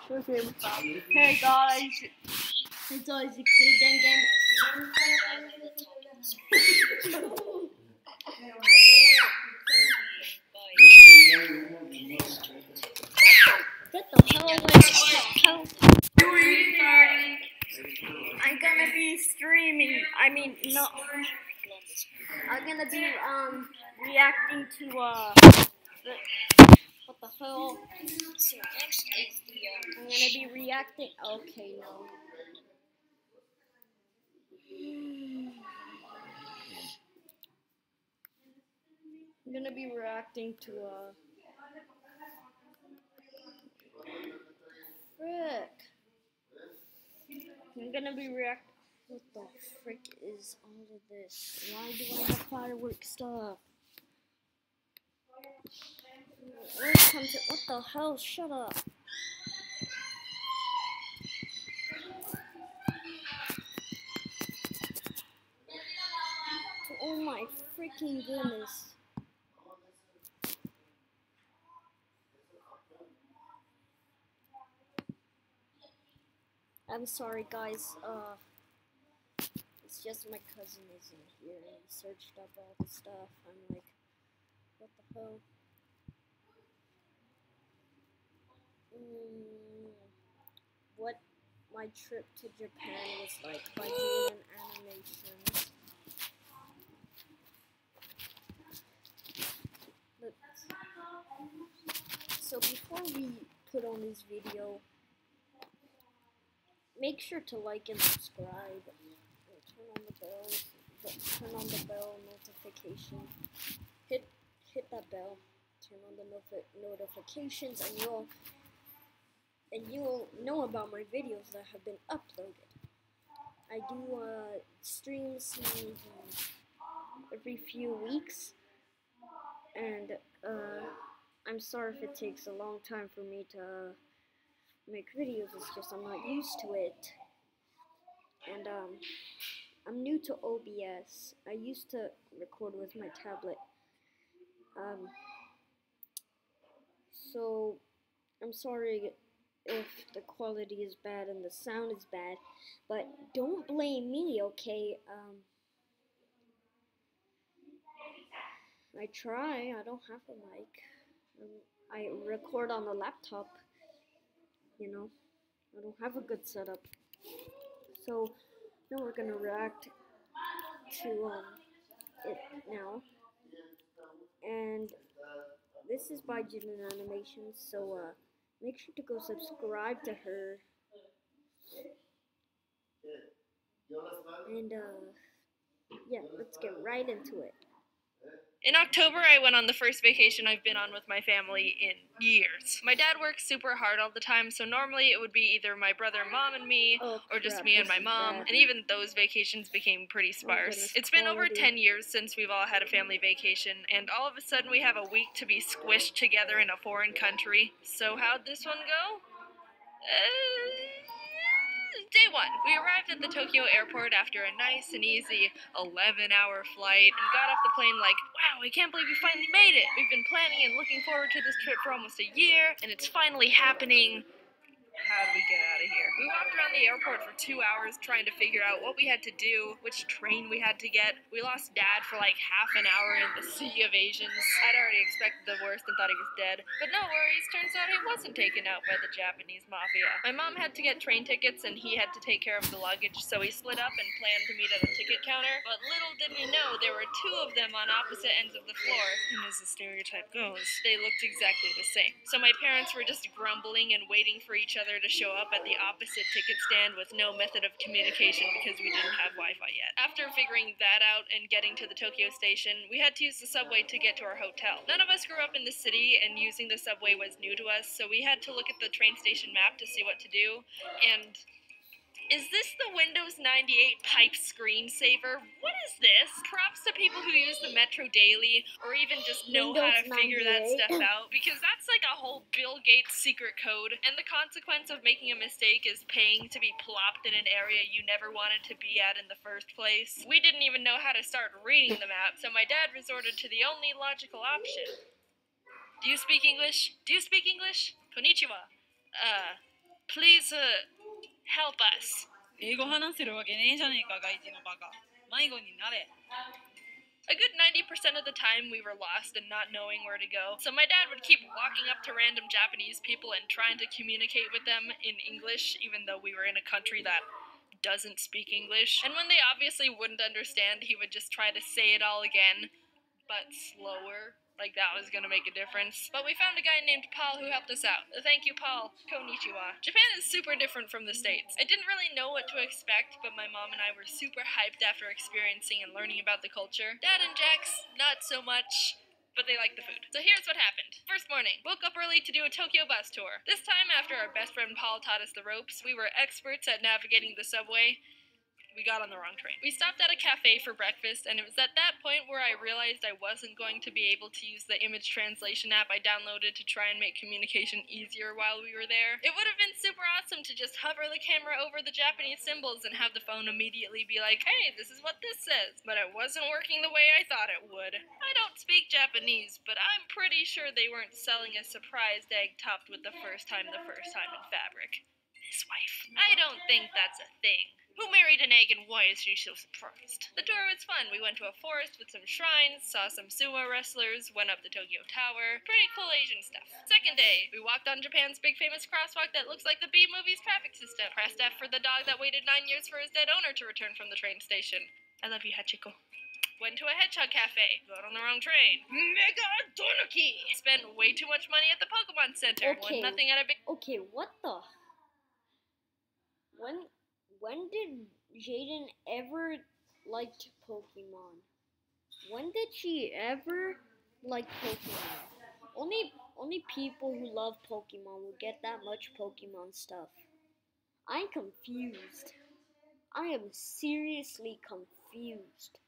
Okay. Hey guys, it's Isaac again. Get the hell away! I'm gonna be streaming. I mean, no. I'm gonna be reacting to what the hell? I'm gonna be reacting. Okay, no. I'm gonna be reacting to frick. I'm gonna be reacting. What the frick is all of this? Why do I have fireworks stuff? What the hell? Shut up. Oh my freaking goodness. I'm sorry guys, it's just my cousin isn't here and he searched up all the stuff. I'm like, what the hell? What my trip to Japan was like by doing an animation. So before we put on this video, make sure to like and subscribe. Turn on the bell notification. Hit that bell. Turn on the notifications, and you'll know about my videos that have been uploaded. I do streams every few weeks, and I'm sorry if it takes a long time for me to make videos. It's just I'm not used to it, and I'm new to OBS. I used to record with my tablet, so I'm sorry if the quality is bad and the sound is bad, but don't blame me, okay? I try. I don't have a mic. I record on the laptop, you know. I don't have a good setup. So now we're gonna react to it now. And this is by Jin Animations, so make sure to go subscribe to her. And yeah, let's get right into it. In October, I went on the first vacation I've been on with my family in years. My dad works super hard all the time, so normally it would be either my brother, mom, and me, or just me and my mom, and even those vacations became pretty sparse. It's been over 10 years since we've all had a family vacation, and all of a sudden we have a week to be squished together in a foreign country. So how'd this one go? Day one, we arrived at the Tokyo airport after a nice and easy 11-hour flight and got off the plane like, wow, I can't believe we finally made it. We've been planning and looking forward to this trip for almost a year, and it's finally happening. How do we get out of here? We walked around the airport for 2 hours trying to figure out what we had to do, which train we had to get. We lost Dad for like half an hour in the sea of Asians. I'd already expected the worst and thought he was dead. But no worries, turns out he wasn't taken out by the Japanese mafia. My mom had to get train tickets and he had to take care of the luggage, so we split up and planned to meet at a ticket counter. But little did we know there were two of them on opposite ends of the floor. And as the stereotype goes, they looked exactly the same. So my parents were just grumbling and waiting for each other to show up at the opposite ticket stand with no method of communication because we didn't have Wi-Fi yet. After figuring that out and getting to the Tokyo station, we had to use the subway to get to our hotel. None of us grew up in the city, and using the subway was new to us, so we had to look at the train station map to see what to do, and is this the Windows 98 pipe screensaver? What is this? Props to people who use the Metro daily or even just know how to figure that stuff out, because that's like a whole Bill Gates secret code, and the consequence of making a mistake is paying to be plopped in an area you never wanted to be at in the first place. We didn't even know how to start reading the map, so my dad resorted to the only logical option. Do you speak English? Do you speak English? Konnichiwa. Please, help us. 英語話せるわけねえじゃねえか、外人のバカ。迷子になれ。 A good 90% of the time, we were lost and not knowing where to go. So my dad would keep walking up to random Japanese people and trying to communicate with them in English, even though we were in a country that doesn't speak English. And when they obviously wouldn't understand, he would just try to say it all again, but slower. Like that was gonna make a difference. But we found a guy named Paul who helped us out. Thank you, Paul. Konnichiwa. Japan is super different from the States. I didn't really know what to expect, but my mom and I were super hyped after experiencing and learning about the culture. Dad and Jax, not so much, but they liked the food. So here's what happened. First morning, woke up early to do a Tokyo bus tour. This time, after our best friend Paul taught us the ropes, we were experts at navigating the subway. We got on the wrong train. We stopped at a cafe for breakfast, and it was at that point where I realized I wasn't going to be able to use the image translation app I downloaded to try and make communication easier while we were there. It would have been super awesome to just hover the camera over the Japanese symbols and have the phone immediately be like, hey, this is what this says, but it wasn't working the way I thought it would. I don't speak Japanese, but I'm pretty sure they weren't selling a surprised egg topped with the first time in fabric. His wife. I don't think that's a thing. Who married an egg and why is she so surprised? The tour was fun. We went to a forest with some shrines, saw some sumo wrestlers, went up the Tokyo Tower. Pretty cool Asian stuff. Second day, we walked on Japan's big famous crosswalk that looks like the B-movie's traffic system. Pressed F for the dog that waited 9 years for his dead owner to return from the train station. I love you, Hachiko. Went to a hedgehog cafe. Got on the wrong train. Mega Donuki! Spent way too much money at the Pokemon Center. Okay. Won nothing at a big... Okay, what the? When did Jaden ever liked Pokemon? When did she ever like Pokemon? Only people who love Pokemon will get that much Pokemon stuff. I'm confused. I am seriously confused.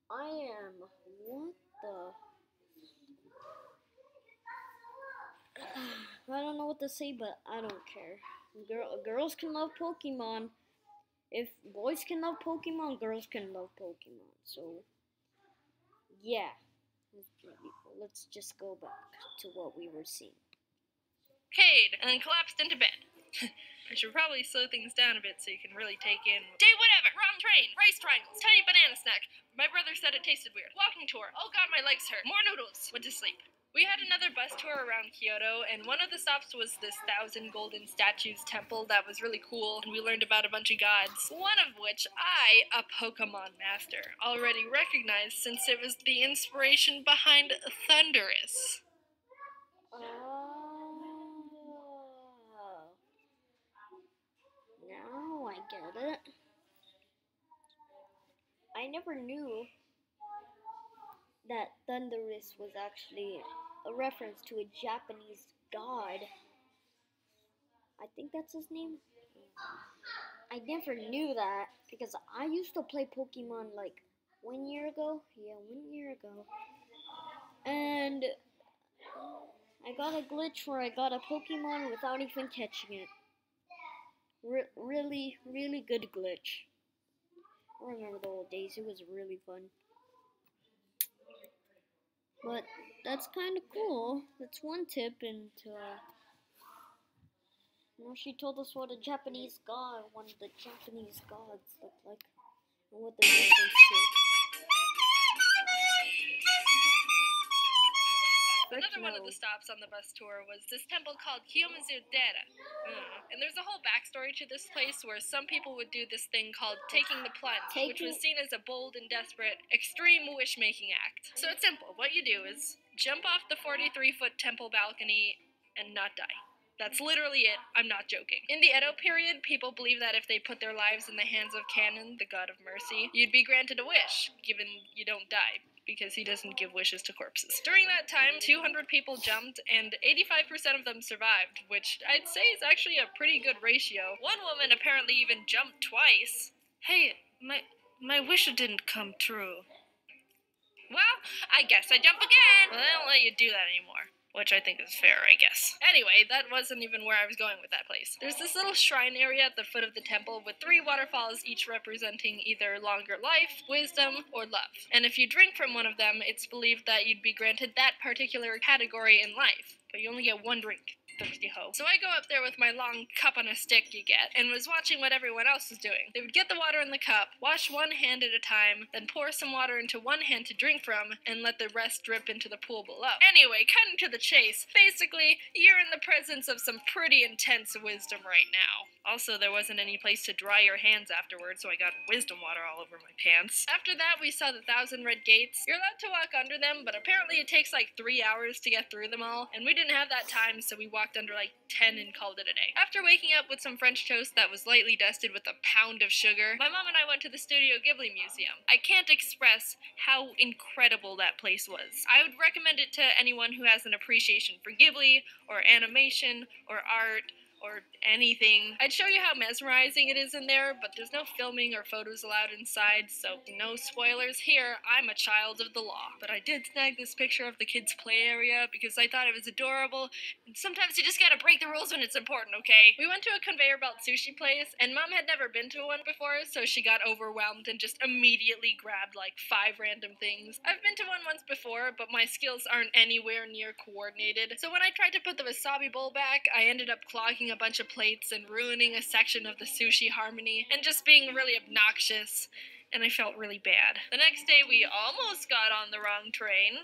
I am. What the? I don't know what to say, but I don't care. Girls can love Pokemon. If boys can love Pokemon, girls can love Pokemon. So, yeah. Let's just go back to what we were seeing. Cade, and then collapsed into bed. I should probably slow things down a bit so you can really take in. Day whatever! Wrong train! Rice triangles! Tiny banana snack! My brother said it tasted weird. Walking tour! Oh god, my legs hurt! More noodles! Went to sleep. We had another bus tour around Kyoto, and one of the stops was this 1,000 golden statues temple that was really cool, and we learned about a bunch of gods, one of which I, a Pokemon master, already recognized since it was the inspiration behind Thundurus. Now I get it. I never knew that Thundurus was actually a reference to a Japanese god. I think that's his name. I never knew that because I used to play Pokemon like 1 year ago. Yeah, 1 year ago. And I got a glitch where I got a Pokemon without even catching it. Really, really good glitch. I remember the old days. It was really fun. But that's kind of cool. That's one tip into. She told us what a Japanese god, one of the Japanese gods looked like, and what they're reference to. Another one of the stops on the bus tour was this temple called Kiyomizu-dera. And there's a whole backstory to this place where some people would do this thing called taking the plunge, which was seen as a bold and desperate, extreme wish-making act. So it's simple. What you do is jump off the 43-foot temple balcony and not die. That's literally it. I'm not joking. In the Edo period, people believed that if they put their lives in the hands of Kanon, the god of mercy, you'd be granted a wish, given you don't die, because he doesn't give wishes to corpses. During that time, 200 people jumped, and 85% of them survived, which I'd say is actually a pretty good ratio. One woman apparently even jumped twice. Hey, my wish didn't come true. Well, I guess I jump again. Well, they don't let you do that anymore. Which I think is fair, I guess. Anyway, that wasn't even where I was going with that place. There's this little shrine area at the foot of the temple with 3 waterfalls, each representing either longer life, wisdom, or love. And if you drink from one of them, it's believed that you'd be granted that particular category in life, but you only get 1 drink. thirsty hoe. So I go up there with my long cup on a stick you get, and was watching what everyone else was doing. They would get the water in the cup, wash one hand at a time, then pour some water into one hand to drink from, and let the rest drip into the pool below. Anyway, cutting to the chase, basically, you're in the presence of some pretty intense wisdom right now. Also, there wasn't any place to dry your hands afterwards, so I got wisdom water all over my pants. After that, we saw the 1,000 red gates. You're allowed to walk under them, but apparently it takes like 3 hours to get through them all, and we didn't have that time, so we walked under like 10 and called it a day. After waking up with some French toast that was lightly dusted with a pound of sugar, my mom and I went to the Studio Ghibli Museum. I can't express how incredible that place was. I would recommend it to anyone who has an appreciation for Ghibli, or animation, or art, or anything. I'd show you how mesmerizing it is in there, but there's no filming or photos allowed inside, so no spoilers here. I'm a child of the law. But I did snag this picture of the kids' play area because I thought it was adorable, and sometimes you just gotta break the rules when it's important, okay? We went to a conveyor belt sushi place, and Mom had never been to one before, so she got overwhelmed and just immediately grabbed like 5 random things. I've been to one once before, but my skills aren't anywhere near coordinated, so when I tried to put the wasabi bowl back, I ended up clogging a bunch of plates and ruining a section of the sushi harmony and just being really obnoxious, and I felt really bad. The next day we almost got on the wrong train.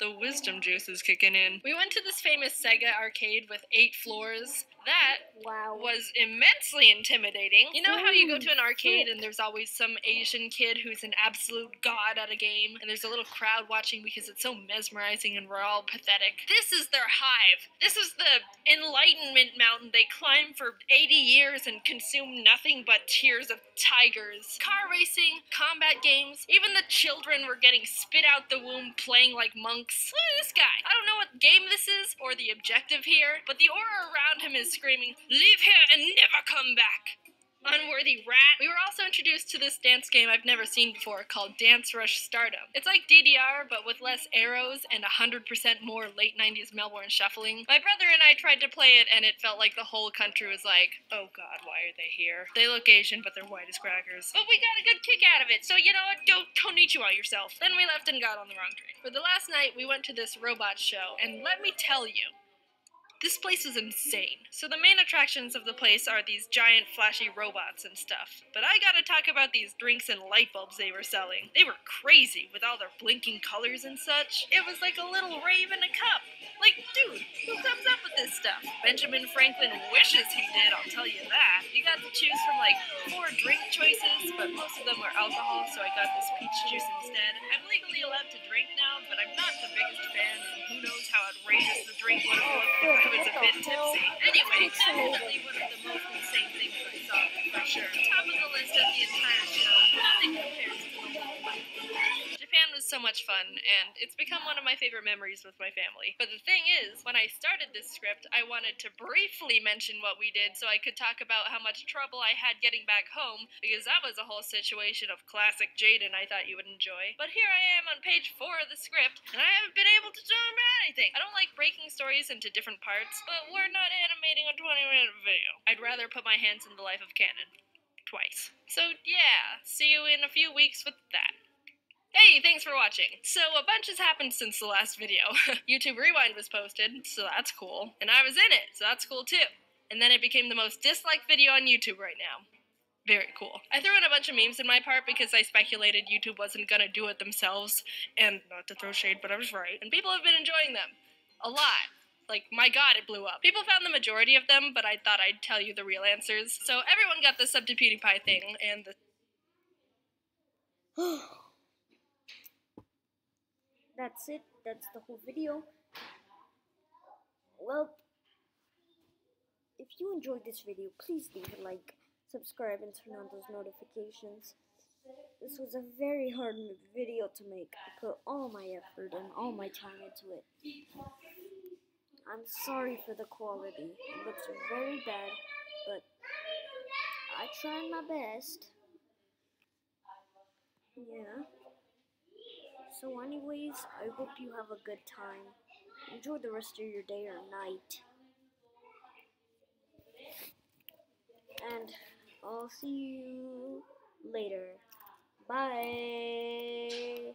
The wisdom juice is kicking in. We went to this famous Sega arcade with 8 floors. That was immensely intimidating. You know how you go to an arcade and there's always some Asian kid who's an absolute god at a game, and there's a little crowd watching because it's so mesmerizing and we're all pathetic? This is their hive. This is the enlightenment mountain they climb for 80 years and consume nothing but tears of tigers. Car racing, combat games, even the children were getting spit out the womb playing like monks. Look at this guy. I don't know what game this is or the objective here, but the aura around him is screaming, "Leave here and never come back! Unworthy rat." We were also introduced to this dance game I've never seen before called Dance Rush Stardom. It's like DDR, but with less arrows and 100% more late 90s Melbourne shuffling. My brother and I tried to play it, and it felt like the whole country was like, oh god, why are they here? They look Asian, but they're white as crackers. But we got a good kick out of it, so you know what, go konnichiwa yourself. Then we left and got on the wrong train. For the last night, we went to this robot show, and let me tell you, this place is insane. So the main attractions of the place are these giant flashy robots and stuff. But I gotta talk about these drinks and light bulbs they were selling. They were crazy with all their blinking colors and such. It was like a little rave in a cup. Like, dude, who comes up with this stuff? Benjamin Franklin wishes he did, I'll tell you that. You got to choose from like 4 drink choices, but most of them were alcohol, so I got this peach juice instead. I'm legally allowed to drink now, but I'm not the biggest fan, and who knows how outrageous the drink would have looked if I was a bit tipsy. Anyway, definitely one of the most insane things I saw, for sure. Top of the list of the entire show, nothing compares to the whole fight. Japan was so much fun, and it's become one of my favorite memories with my family. But the thing is, when I started this script, I wanted to briefly mention what we did so I could talk about how much trouble I had getting back home, because that was a whole situation of classic Jaden I thought you would enjoy. But here I am on page 4 of the script, and I haven't been able to talk about anything. I don't like breaking stories into different parts, but we're not animating a 20-minute video. I'd rather put my hands in the life of canon. Twice. So yeah, see you in a few weeks with that. Hey, thanks for watching. So a bunch has happened since the last video. YouTube Rewind was posted, so that's cool. And I was in it, so that's cool too. And then it became the most disliked video on YouTube right now. Very cool. I threw in a bunch of memes in my part because I speculated YouTube wasn't gonna do it themselves. And not to throw shade, but I was right. And people have been enjoying them. A lot. Like, my god, it blew up. People found the majority of them, but I thought I'd tell you the real answers. So everyone got the sub to PewDiePie thing, and the... That's it. That's the whole video. Well, if you enjoyed this video, please leave a like, subscribe, and turn on those notifications. This was a very hard video to make. I put all my effort and all my time into it. I'm sorry for the quality. It looks very bad, but I tried my best. Yeah. So anyways, I hope you have a good time. Enjoy the rest of your day or night. And I'll see you later. Bye.